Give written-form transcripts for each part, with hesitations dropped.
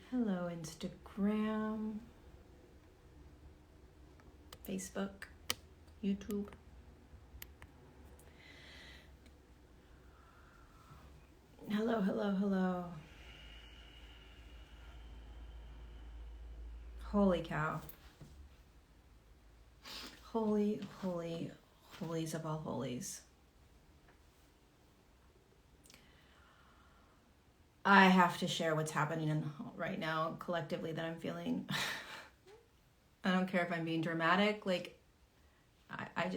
Hello, Instagram, Facebook, YouTube. Hello, hello, hello. Holy cow. Holy, holy, holies of all holies. I have to share what's happening right now collectively that I'm feeling. I don't care if I'm being dramatic. Like, I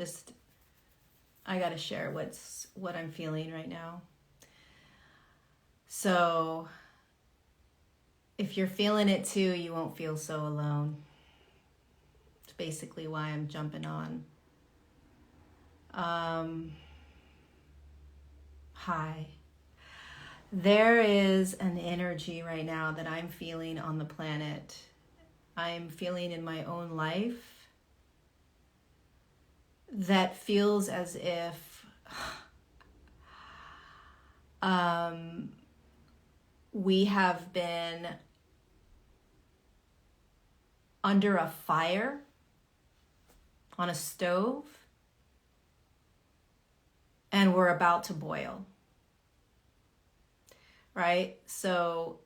gotta share what I'm feeling right now. So, if you're feeling it too, you won't feel so alone. It's basically why I'm jumping on. Hi. There is an energy right now that I'm feeling on the planet. I'm feeling in my own life that feels as if we have been under a fire on a stove and we're about to boil. Right? So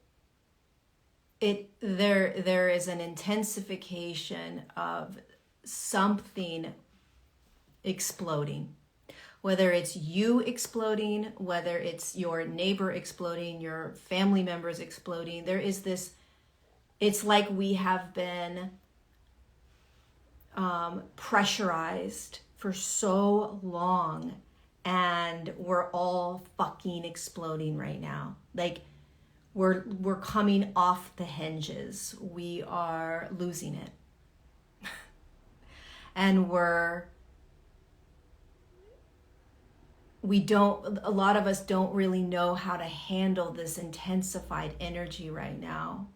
there is an intensification of something exploding. Whether it's you exploding, whether it's your neighbor exploding, your family members exploding, there is this, it's like we have been pressurized for so long and we're all fucking exploding right now. Like we're coming off the hinges. We are losing it. And a lot of us don't really know how to handle this intensified energy right now.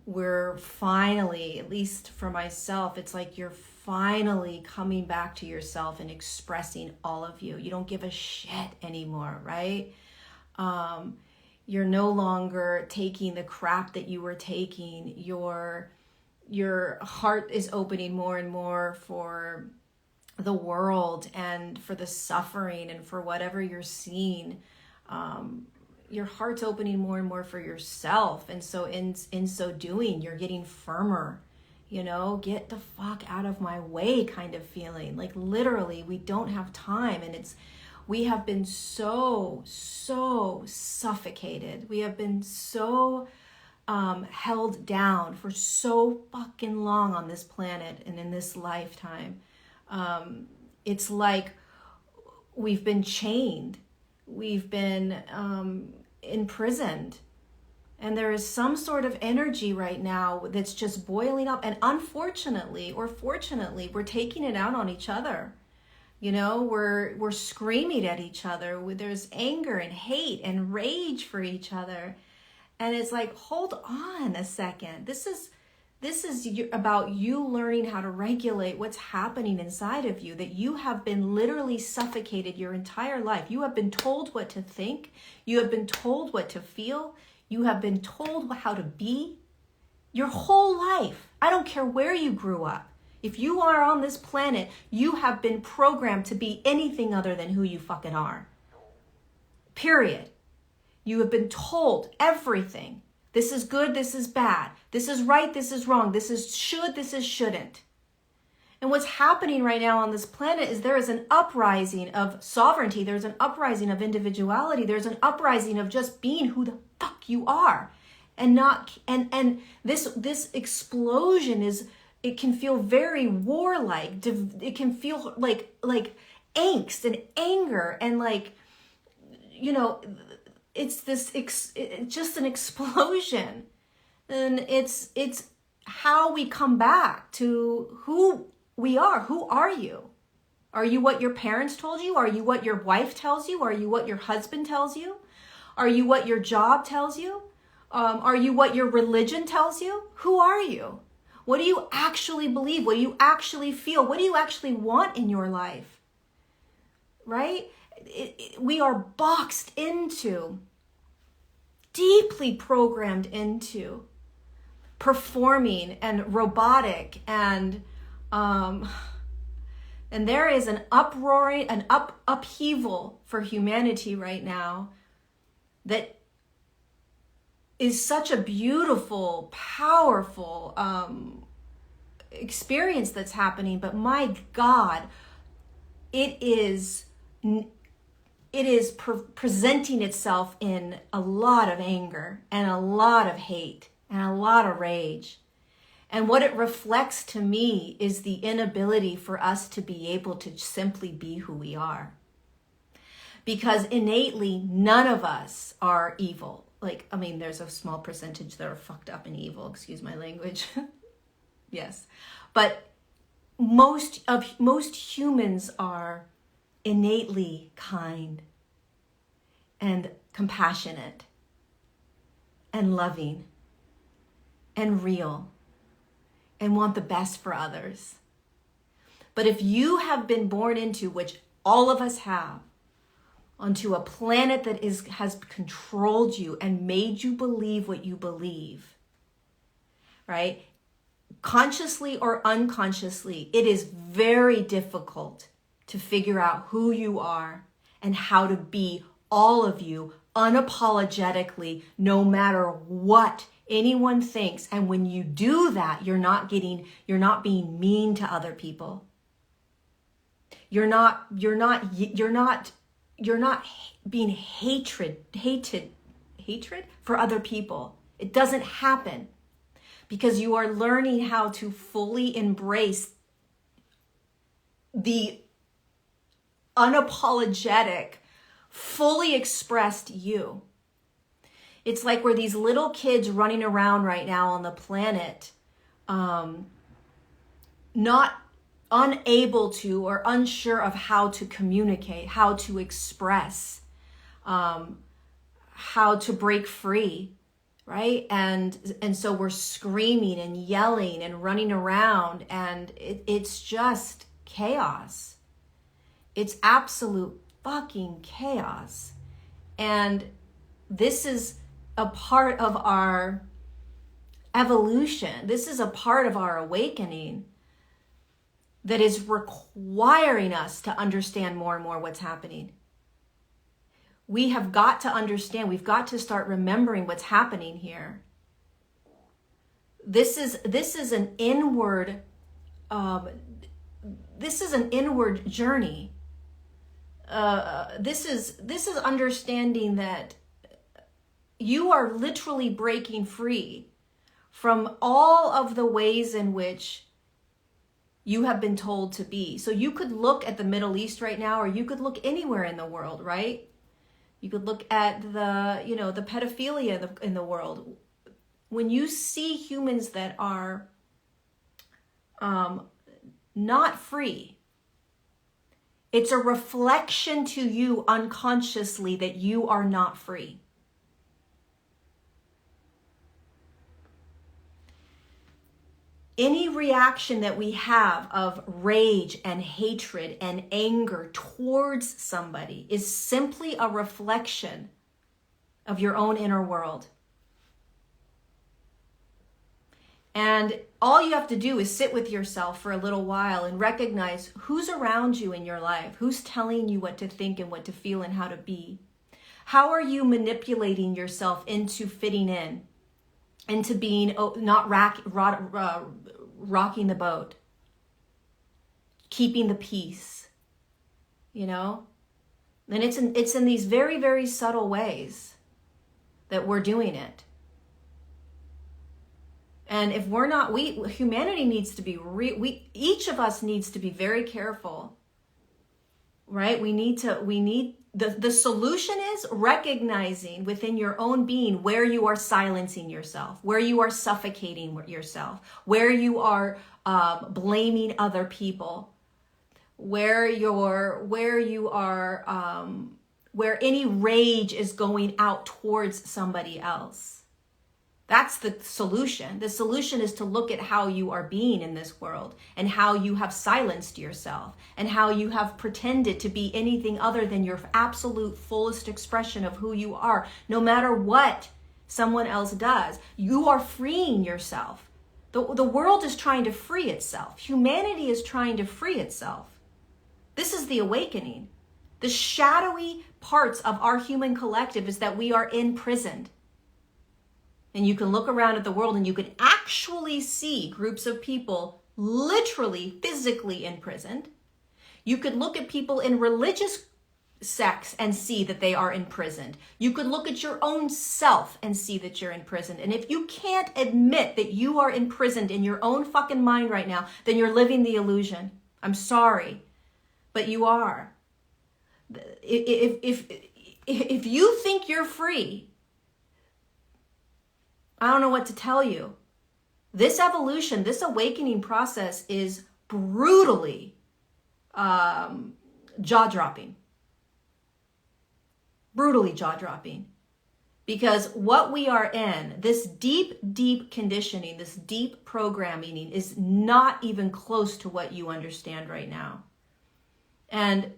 We're finally, at least for myself, it's like you're finally coming back to yourself and expressing all of you. You don't give a shit anymore, right? You're no longer taking the crap that you were taking. Your heart is opening more and more for the world and for the suffering and for whatever you're seeing. Your heart's opening more and more for yourself. And so in so doing, you're getting firmer, get the fuck out of my way kind of feeling. Like literally, we don't have time. And we have been so suffocated. We have been so held down for so fucking long on this planet and in this lifetime. It's like we've been chained. We've been imprisoned. And there is some sort of energy right now that's just boiling up. And unfortunately, or fortunately, we're taking it out on each other. We're screaming at each other. There's anger and hate and rage for each other. And it's like, hold on a second. This is about you learning how to regulate what's happening inside of you, that you have been literally suffocated your entire life. You have been told what to think. You have been told what to feel. You have been told how to be your whole life. I don't care where you grew up. If you are on this planet, you have been programmed to be anything other than who you fucking are. Period. You have been told everything. This is good, this is bad. This is right, this is wrong. This is should, this is shouldn't. And what's happening right now on this planet is there is an uprising of sovereignty. There's an uprising of individuality. There's an uprising of just being who the fuck you are. And this explosion it can feel very warlike. It can feel like angst and anger and it's just an explosion. And it's how we come back to who we are. Who are you? Are you what your parents told you? Are you what your wife tells you? Are you what your husband tells you? Are you what your job tells you? Are you what your religion tells you? Who are you? What do you actually believe? What do you actually feel? What do you actually want in your life? Right? We are boxed into deeply programmed into performing and robotic, and there is an uproaring, upheaval for humanity right now that is such a beautiful, powerful experience that's happening. But my God, it is presenting itself in a lot of anger and a lot of hate and a lot of rage. And what it reflects to me is the inability for us to be able to simply be who we are. Because innately, none of us are evil. Like, I mean, there's a small percentage that are fucked up and evil, excuse my language. Yes. But most humans are innately kind and compassionate and loving and real and want the best for others. But if you have been born into, which all of us have, onto a planet that has controlled you and made you believe what you believe, right? Consciously or unconsciously, it is very difficult to figure out who you are and how to be all of you unapologetically, no matter what anyone thinks. And when you do that, you're not being mean to other people. You're not being hatred for other people. It doesn't happen because you are learning how to fully embrace the unapologetic, fully expressed you. It's like we're these little kids running around right now on the planet, not unable to or unsure of how to communicate, how to express, how to break free, right? And so we're screaming and yelling and running around, and it's just chaos. It's absolute fucking chaos. And this is a part of our evolution. This is a part of our awakening that is requiring us to understand more and more what's happening. We have got to understand, we've got to start remembering what's happening here. This is an inward journey. This is understanding that you are literally breaking free from all of the ways in which you have been told to be. So you could look at the Middle East right now, or you could look anywhere in the world, right? You could look at the pedophilia in the world. When you see humans that are not free, it's a reflection to you unconsciously that you are not free. Any reaction that we have of rage and hatred and anger towards somebody is simply a reflection of your own inner world. And all you have to do is sit with yourself for a little while and recognize who's around you in your life, who's telling you what to think and what to feel and how to be. How are you manipulating yourself into fitting in? Into being not rocking the boat, keeping the peace, And it's in these very, very subtle ways that we're doing it. And if we're not, humanity needs to be each of us needs to be very careful, right? The solution is recognizing within your own being where you are silencing yourself, where you are suffocating yourself, where you are blaming other people, where any rage is going out towards somebody else. That's the solution. The solution is to look at how you are being in this world and how you have silenced yourself and how you have pretended to be anything other than your absolute fullest expression of who you are, no matter what Someone else does. You are freeing yourself. The world is trying to free itself. Humanity is trying to free itself. This is the awakening. The shadowy parts of our human collective is that we are imprisoned. And you can look around at the world and you can actually see groups of people literally, physically imprisoned. You could look at people in religious sects and see that they are imprisoned. You could look at your own self and see that you're imprisoned. And if you can't admit that you are imprisoned in your own fucking mind right now, then you're living the illusion. I'm sorry, but you are. If you think you're free, I don't know what to tell you. This evolution, this awakening process is brutally jaw-dropping. Brutally jaw-dropping. Because what we are in, this deep, deep conditioning, this deep programming is not even close to what you understand right now. And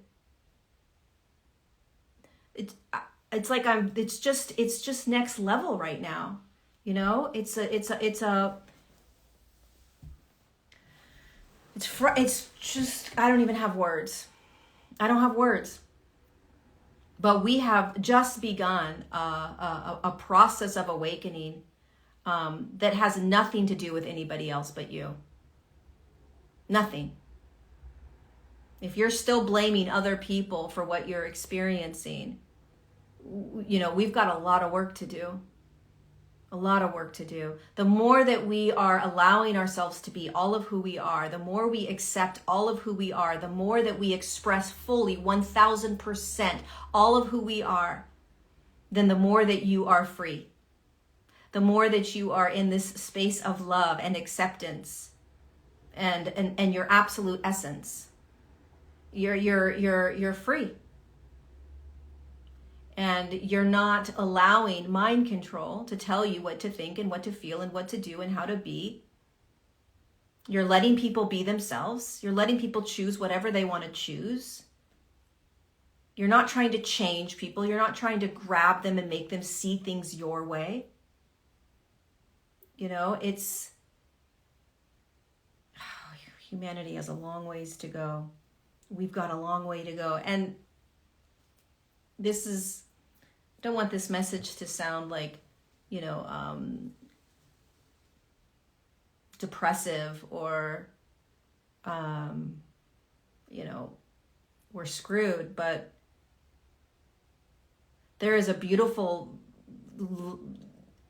it's like it's just next level right now. You know, it's just, I don't even have words. I don't have words. But we have just begun a process of awakening that has nothing to do with anybody else but you. Nothing. If you're still blaming other people for what you're experiencing, you know, we've got a lot of work to do. A lot of work to do. The more that we are allowing ourselves to be all of who we are, the more we accept all of who we are, the more that we express fully 1000% all of who we are, then the more that you are free. The more that you are in this space of love and acceptance and your absolute essence. You're free. And you're not allowing mind control to tell you what to think and what to feel and what to do and how to be. You're letting people be themselves. You're letting people choose whatever they want to choose. You're not trying to change people. You're not trying to grab them and make them see things your way. You know, humanity has a long ways to go. We've got a long way to go. And I don't want this message to sound like, you know, depressive or, you know, we're screwed, but there is a beautiful,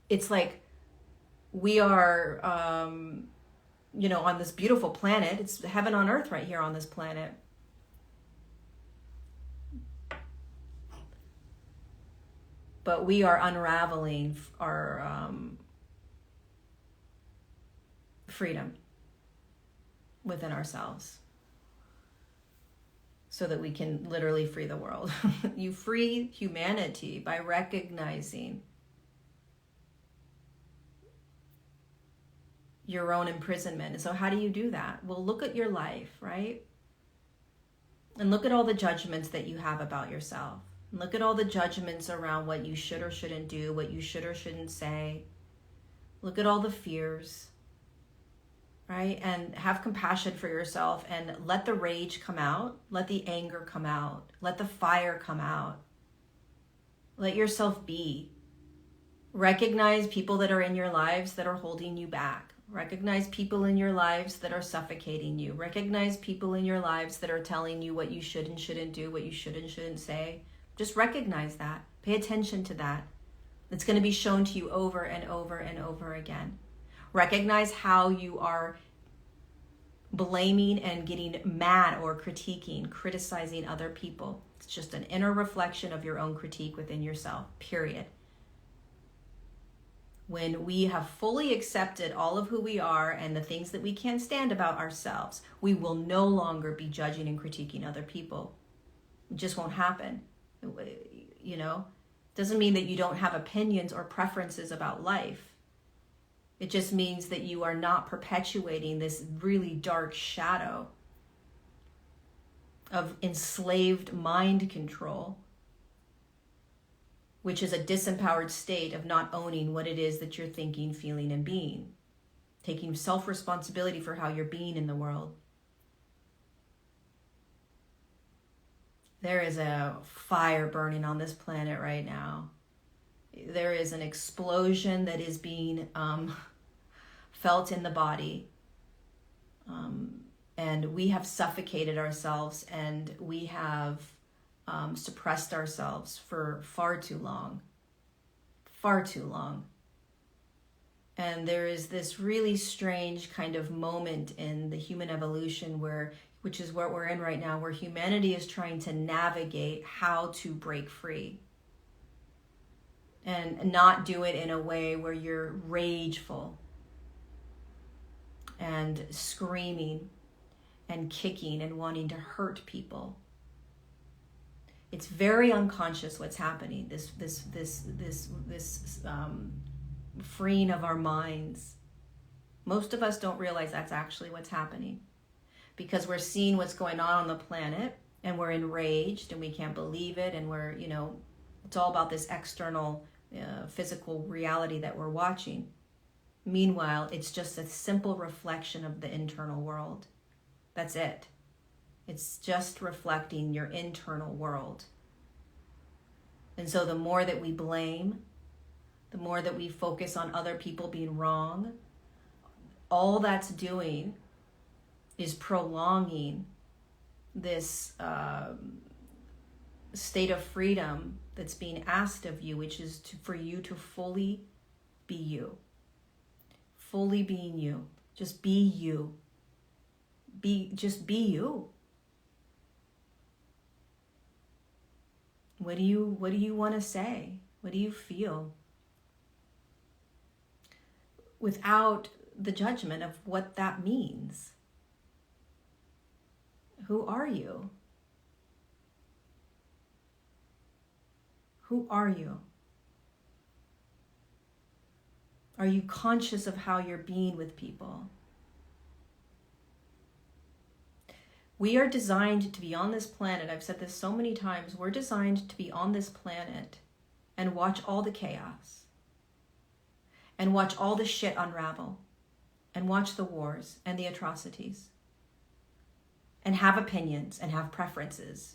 it's like we are, you know, on this beautiful planet. It's heaven on earth right here on this planet. But we are unraveling our freedom within ourselves so that we can literally free the world. You free humanity by recognizing your own imprisonment. And so how do you do that? Well, look at your life, right? And look at all the judgments that you have about yourself. Look at all the judgments around what you should or shouldn't do, what you should or shouldn't say. Look at all the fears, right? And have compassion for yourself and let the rage come out. Let the anger come out. Let the fire come out. Let yourself be. Recognize people that are in your lives that are holding you back. Recognize people in your lives that are suffocating you. Recognize people in your lives that are telling you what you should and shouldn't do, what you should and shouldn't say. Just recognize that. Pay attention to that. It's going to be shown to you over and over and over again. Recognize how you are blaming and getting mad or critiquing, criticizing other people. It's just an inner reflection of your own critique within yourself, period. When we have fully accepted all of who we are and the things that we can't stand about ourselves, we will no longer be judging and critiquing other people. It just won't happen. You know, doesn't mean that you don't have opinions or preferences about life. It just means that you are not perpetuating this really dark shadow of enslaved mind control which is a disempowered state of not owning what it is that you're thinking, feeling, and being. Taking self-responsibility for how you're being in the world. There is a fire burning on this planet right now. There is an explosion that is being felt in the body. And we have suffocated ourselves, and we have suppressed ourselves for far too long. Far too long. And there is this really strange kind of moment in the human evolution which is what we're in right now, where humanity is trying to navigate how to break free. And not do it in a way where you're rageful and screaming and kicking and wanting to hurt people. It's very unconscious what's happening. This freeing of our minds. Most of us don't realize that's actually what's happening, because we're seeing what's going on the planet, and we're enraged and we can't believe it, and we're, it's all about this external physical reality that we're watching. Meanwhile, it's just a simple reflection of the internal world. That's it. It's just reflecting your internal world. And so the more that we blame, the more that we focus on other people being wrong, all that's doing is prolonging this state of freedom that's being asked of you, which is for you to fully be you. Fully being you. Just be you. Just be you. What do you want to say? What do you feel? Without the judgment of what that means. Who are you? Who are you? Are you conscious of how you're being with people? We are designed to be on this planet. I've said this so many times. We're designed to be on this planet and watch all the chaos. And watch all the shit unravel. And watch the wars and the atrocities. And have opinions and have preferences.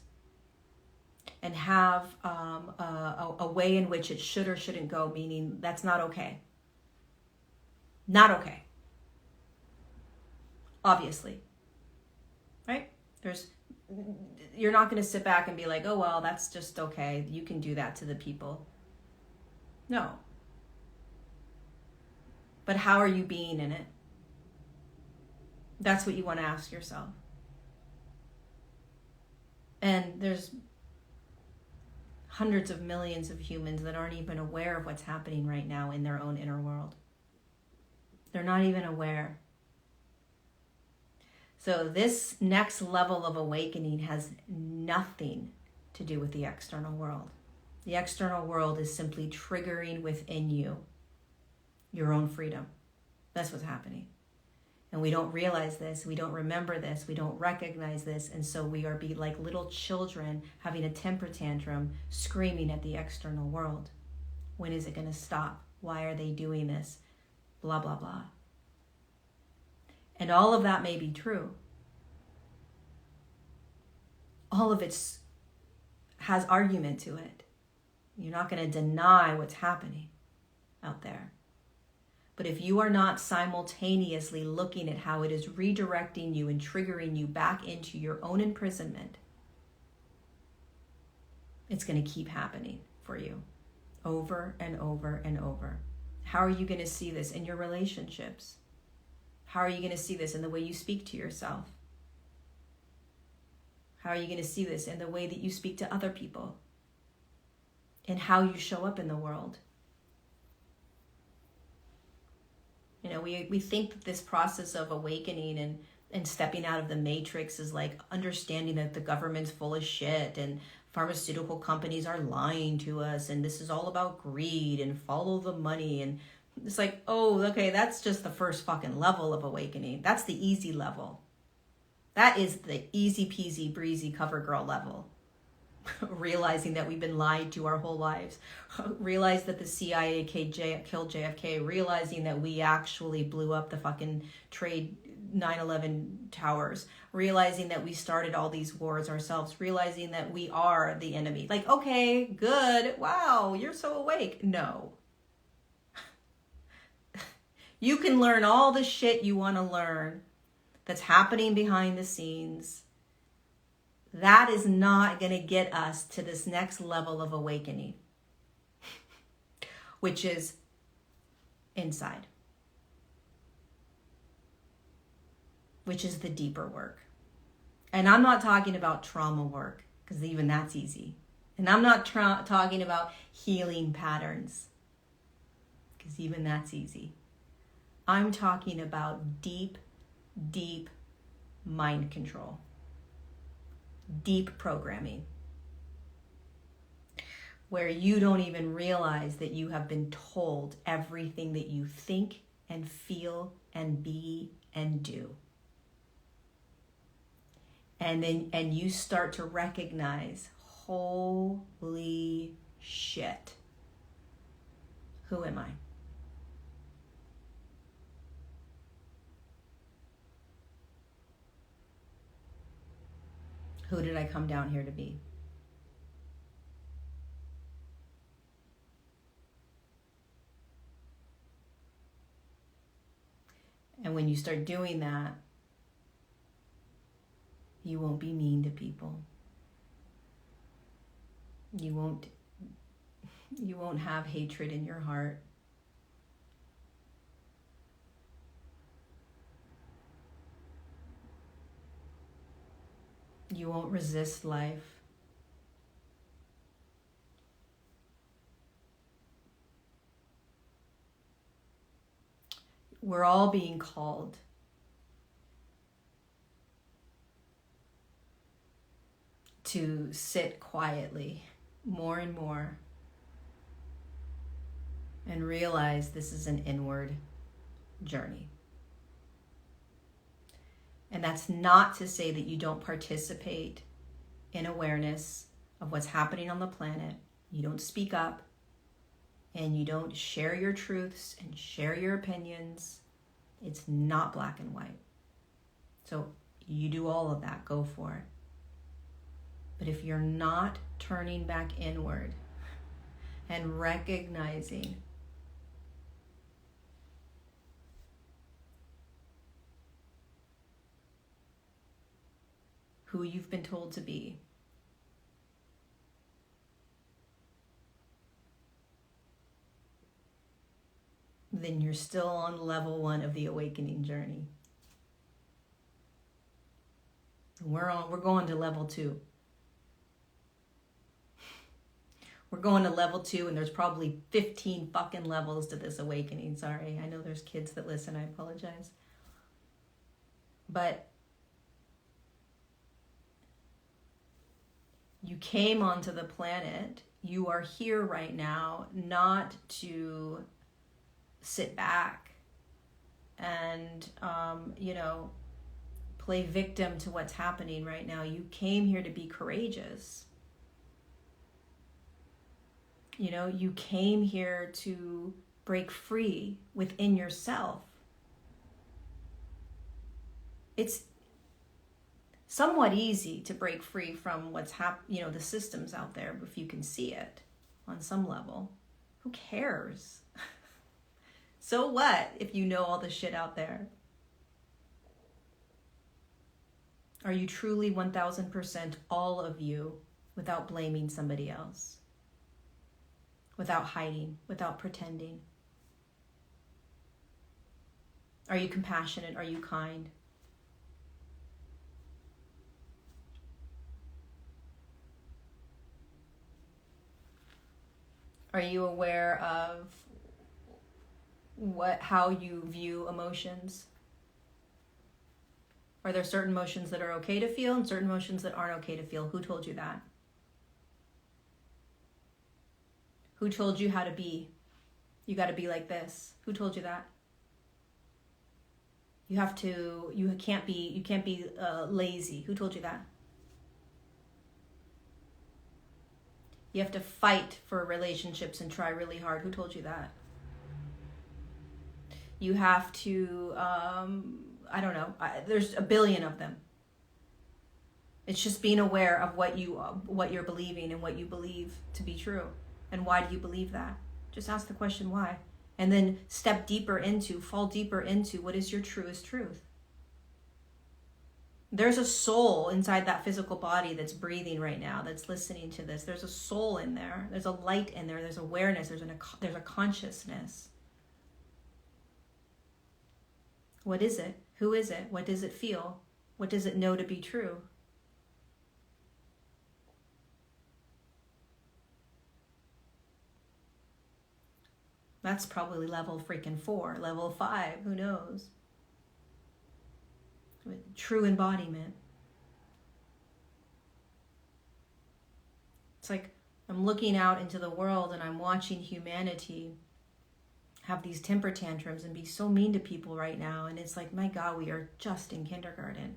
And have a way in which it should or shouldn't go, meaning that's not okay. Not okay. Obviously. Right? You're not going to sit back and be like, oh, well, that's just okay. You can do that to the people. No. But how are you being in it? That's what you want to ask yourself. And there's hundreds of millions of humans that aren't even aware of what's happening right now in their own inner world. They're not even aware. So this next level of awakening has nothing to do with the external world. The external world is simply triggering within you your own freedom. That's what's happening. And we don't realize this, we don't remember this, we don't recognize this, and so we are like little children having a temper tantrum, screaming at the external world. When is it going to stop? Why are they doing this? Blah, blah, blah. And all of that may be true. All of it has argument to it. You're not going to deny what's happening out there. But if you are not simultaneously looking at how it is redirecting you and triggering you back into your own imprisonment, it's going to keep happening for you over and over and over. How are you going to see this in your relationships? How are you going to see this in the way you speak to yourself? How are you going to see this in the way that you speak to other people? And how you show up in the world? You know, we think that this process of awakening and stepping out of the matrix is like understanding that the government's full of shit and pharmaceutical companies are lying to us and this is all about greed and follow the money. And it's like, oh, okay, that's just the first fucking level of awakening. That's the easy level. That is the easy peasy breezy cover girl level. realizing that we've been lied to our whole lives, realize that the CIA killed JFK, realizing that we actually blew up the fucking trade 9/11 towers, realizing that we started all these wars ourselves, realizing that we are the enemy. Like, okay, good, wow, you're so awake. No. You can learn all the shit you want to learn that's happening behind the scenes. That is not going to get us to this next level of awakening, which is inside, which is the deeper work. And I'm not talking about trauma work, because even that's easy. And I'm not talking about healing patterns, because even that's easy. I'm talking about deep, deep mind control. Deep programming, where you don't even realize that you have been told everything that you think and feel and be and do. And you start to recognize, holy shit, who am I? Who did I come down here to be? And when you start doing that, you won't be mean to people. You won't have hatred in your heart. You won't resist life. We're all being called to sit quietly more and more and realize this is an inward journey. And that's not to say that you don't participate in awareness of what's happening on the planet. You don't speak up and you don't share your truths and share your opinions. It's not black and white. So you do all of that, go for it. But if you're not turning back inward and recognizing who you've been told to be, then you're still on level 1 of the awakening journey. We're going to level 2. We're going to level 2, and there's probably 15 fucking levels to this awakening. Sorry, I know there's kids that listen, I apologize. But you came onto the planet. You are here right now, not to sit back and, play victim to what's happening right now. You came here to be courageous. You came here to break free within yourself. It's somewhat easy to break free from what's the systems out there, if you can see it on some level. Who cares? So what if you know all the shit out there? Are you truly 1000% all of you without blaming somebody else? Without hiding, without pretending? Are you compassionate? Are you kind? Are you aware of how you view emotions? Are there certain emotions that are okay to feel and certain emotions that aren't okay to feel? Who told you that? Who told you how to be? You got to be like this. Who told you that? You can't be lazy. Who told you that? You have to fight for relationships and try really hard. Who told you that? You have to, I don't know, there's a billion of them. It's just being aware of what you're believing and what you believe to be true. And why do you believe that? Just ask the question why. And then fall deeper into what is your truest truth. There's a soul inside that physical body that's breathing right now, that's listening to this. There's a soul in there. There's a light in there. There's awareness. There's a consciousness. What is it? Who is it? What does it feel? What does it know to be true? That's probably level freaking 4, level 5, who knows? True embodiment. It's like I'm looking out into the world and I'm watching humanity have these temper tantrums and be so mean to people right now. And it's like, my God, we are just in kindergarten.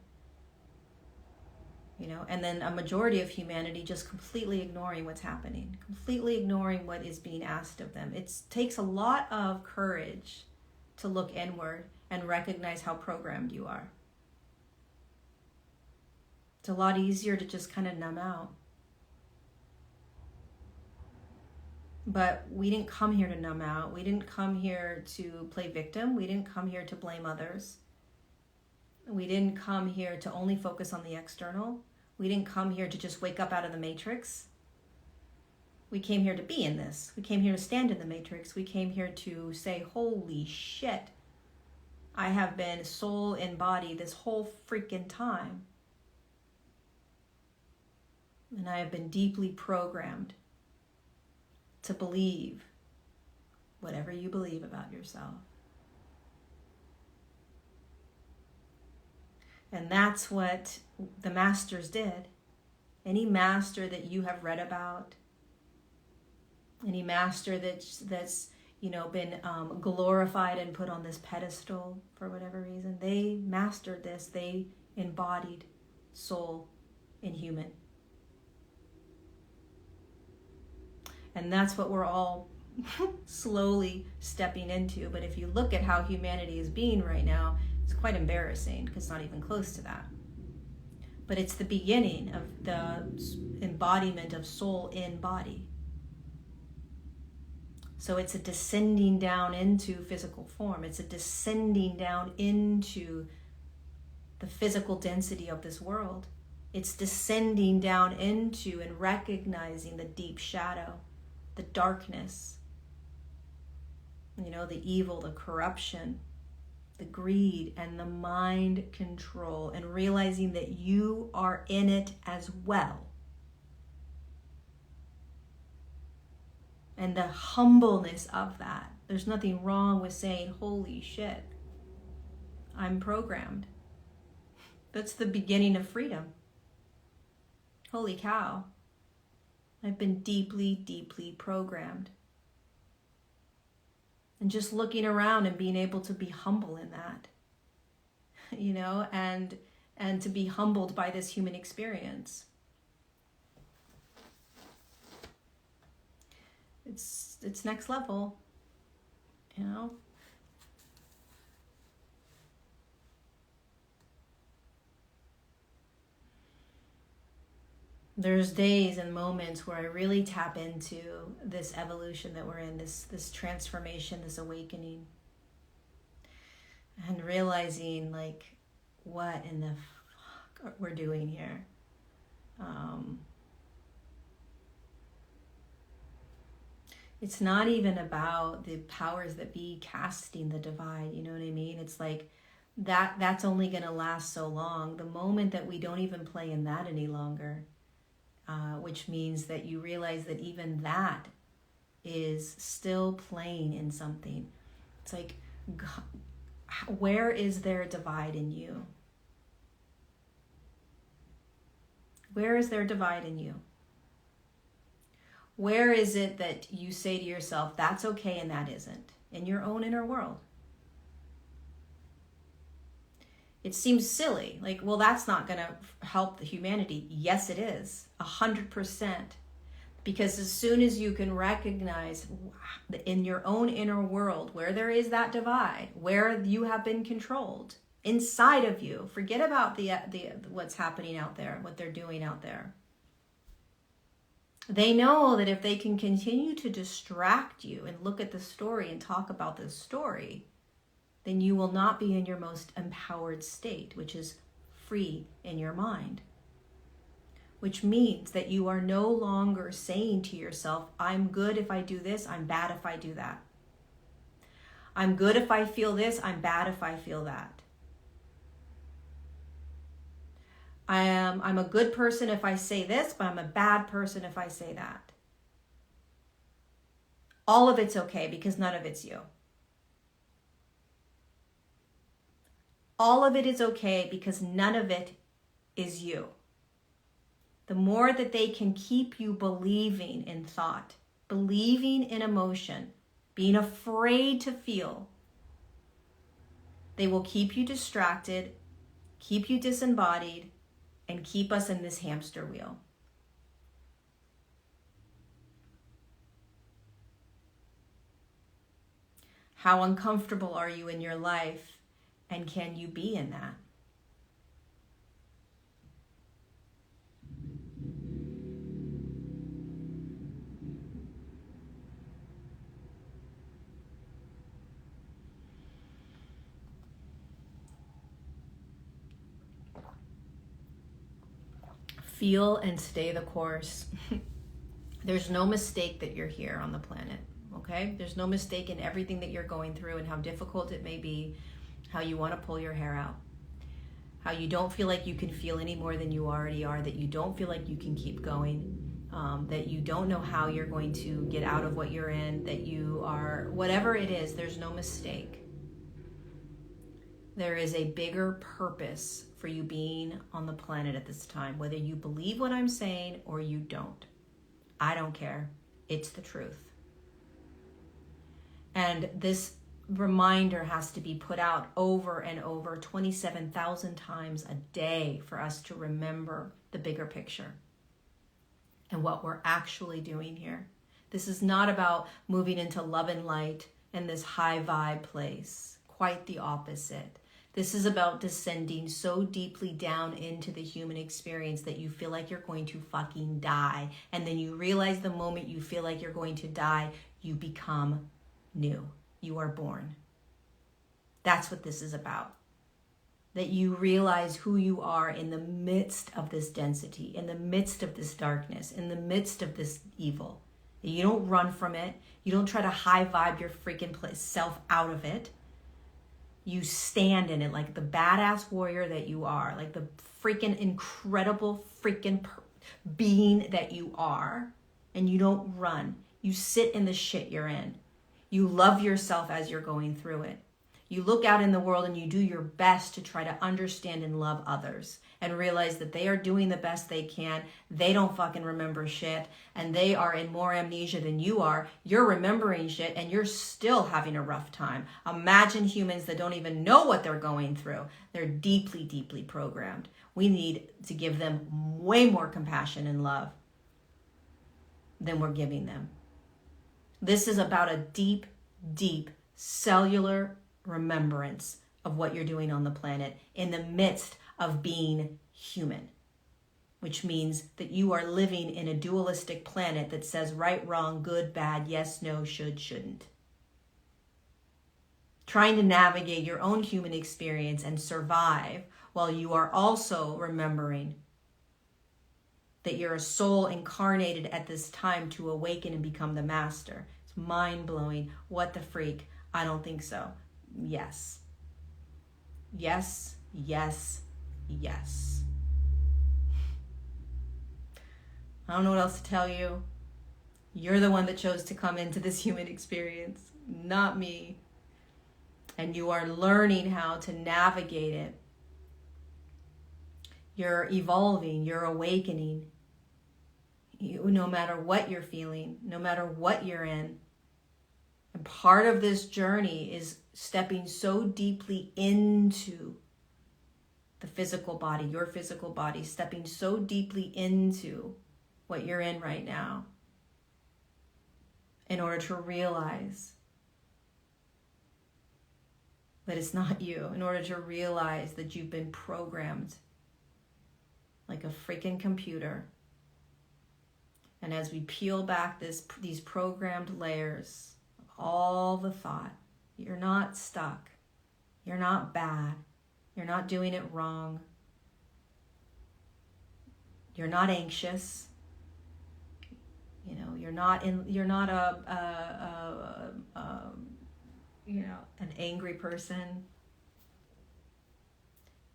You know, and then a majority of humanity just completely ignoring what's happening, completely ignoring what is being asked of them. It takes a lot of courage to look inward and recognize how programmed you are. It's a lot easier to just kind of numb out. But we didn't come here to numb out. We didn't come here to play victim. We didn't come here to blame others. We didn't come here to only focus on the external. We didn't come here to just wake up out of the matrix. We came here to be in this. We came here to stand in the matrix. We came here to say, holy shit, I have been soul and body this whole freaking time. And I have been deeply programmed to believe whatever you believe about yourself. And that's what the masters did. Any master that you have read about, any master that's been glorified and put on this pedestal for whatever reason, they mastered this. They embodied soul in human. And that's what we're all slowly stepping into. But if you look at how humanity is being right now, it's quite embarrassing because it's not even close to that. But it's the beginning of the embodiment of soul in body. So it's a descending down into physical form. It's a descending down into the physical density of this world. It's descending down into and recognizing the deep shadow, the darkness, the evil, the corruption, the greed, and the mind control, and realizing that you are in it as well. And the humbleness of that. There's nothing wrong with saying, holy shit, I'm programmed. That's the beginning of freedom. Holy cow. I've been deeply, deeply programmed. And just looking around and being able to be humble in that, and to be humbled by this human experience. It's next level, There's days and moments where I really tap into this evolution that we're in, this transformation, this awakening. And realizing, what in the fuck we're doing here. It's not even about the powers that be casting the divide, you know what I mean? It's like that's only going to last so long. The moment that we don't even play in that any longer, which means that you realize that even that is still playing in something. It's like, where is there a divide in you? Where is there a divide in you? Where is it that you say to yourself, that's okay and that isn't, in your own inner world? It seems silly, that's not going to help the humanity. Yes, it is, 100%. Because as soon as you can recognize in your own inner world where there is that divide, where you have been controlled inside of you, forget about the what's happening out there, what they're doing out there. They know that if they can continue to distract you and look at the story and talk about the story, then you will not be in your most empowered state, which is free in your mind. Which means that you are no longer saying to yourself, I'm good if I do this, I'm bad if I do that. I'm good if I feel this, I'm bad if I feel that. I'm a good person if I say this, but I'm a bad person if I say that. All of it's okay because none of it's you. All of it is okay because none of it is you. The more that they can keep you believing in thought, believing in emotion, being afraid to feel, they will keep you distracted, keep you disembodied, and keep us in this hamster wheel. How uncomfortable are you in your life, and can you be in that? Feel and stay the course. There's no mistake that you're here on the planet, okay? There's no mistake in everything that you're going through and how difficult it may be, how you want to pull your hair out, how you don't feel like you can feel any more than you already are, that you don't feel like you can keep going, that you don't know how you're going to get out of what you're in, that you are, whatever it is, there's no mistake. There is a bigger purpose for you being on the planet at this time, whether you believe what I'm saying or you don't. I don't care. It's the truth. And this reminder has to be put out over and over 27,000 times a day for us to remember the bigger picture and what we're actually doing here. This is not about moving into love and light and this high vibe place. Quite the opposite. This is about descending so deeply down into the human experience that you feel like you're going to fucking die. And then you realize the moment you feel like you're going to die, you become new. You are born. That's what this is about. That you realize who you are in the midst of this density, in the midst of this darkness, in the midst of this evil. You don't run from it. You don't try to high vibe your freaking self out of it. You stand in it like the badass warrior that you are, like the freaking incredible freaking being that you are, and you don't run. You sit in the shit you're in. You love yourself as you're going through it. You look out in the world and you do your best to try to understand and love others and realize that they are doing the best they can. They don't fucking remember shit, and they are in more amnesia than you are. You're remembering shit and you're still having a rough time. Imagine humans that don't even know what they're going through. They're deeply, deeply programmed. We need to give them way more compassion and love than we're giving them. This is about a deep, deep cellular remembrance of what you're doing on the planet in the midst of being human, which means that you are living in a dualistic planet that says right, wrong, good, bad, yes, no, should, shouldn't. Trying to navigate your own human experience and survive while you are also remembering that you're a soul incarnated at this time to awaken and become the master. It's mind-blowing. What the freak? I don't think so. Yes. Yes, yes, yes. I don't know what else to tell you. You're the one that chose to come into this human experience, not me. And you are learning how to navigate it. You're evolving, you're awakening. No matter what you're feeling, no matter what you're in. And part of this journey is stepping so deeply into the physical body, your physical body, stepping so deeply into what you're in right now, in order to realize that it's not you, in order to realize that you've been programmed like a freaking computer. And as we peel back these programmed layers of all the thought, you're not stuck, you're not bad, you're not doing it wrong, you're not anxious, you know, you're not an angry person.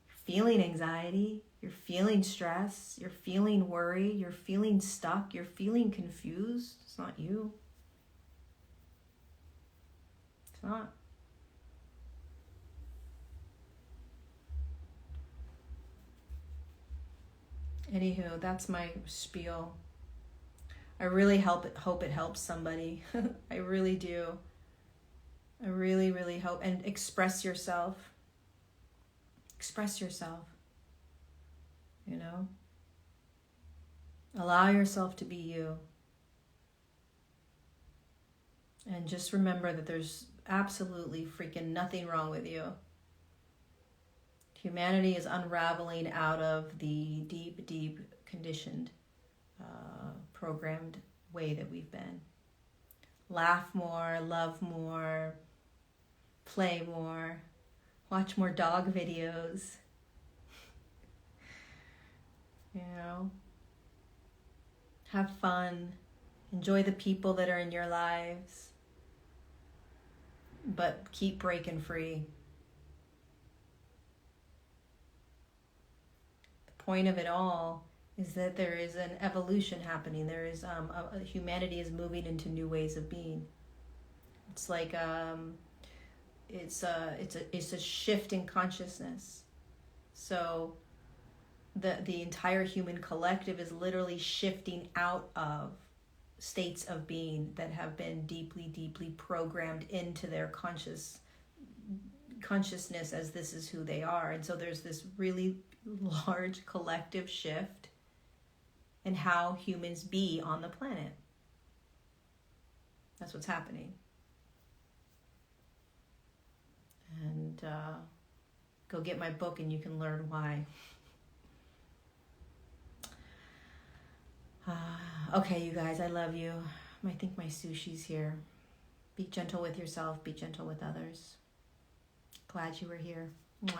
You're feeling anxiety, you're feeling stress, you're feeling worry, you're feeling stuck, you're feeling confused. It's not you. It's not. Anywho, that's my spiel. I really hope it helps somebody. I really do. I really, really hope. And express yourself. Express yourself. You know? Allow yourself to be you. And just remember that there's absolutely freaking nothing wrong with you. Humanity is unraveling out of the deep, deep conditioned, programmed way that we've been. Laugh more, love more, play more, watch more dog videos. You know, have fun, enjoy the people that are in your lives, but keep breaking free. The point of it all is that there is an evolution happening. There is humanity is moving into new ways of being. It's like it's a shift in consciousness. So the entire human collective is literally shifting out of states of being that have been deeply, deeply programmed into their consciousness as this is who they are. And so there's this really large collective shift in how humans be on the planet. That's what's happening. And go get my book and you can learn why. Okay, you guys, I love you. I think my sushi's here. Be gentle with yourself. Be gentle with others. Glad you were here. Mwah.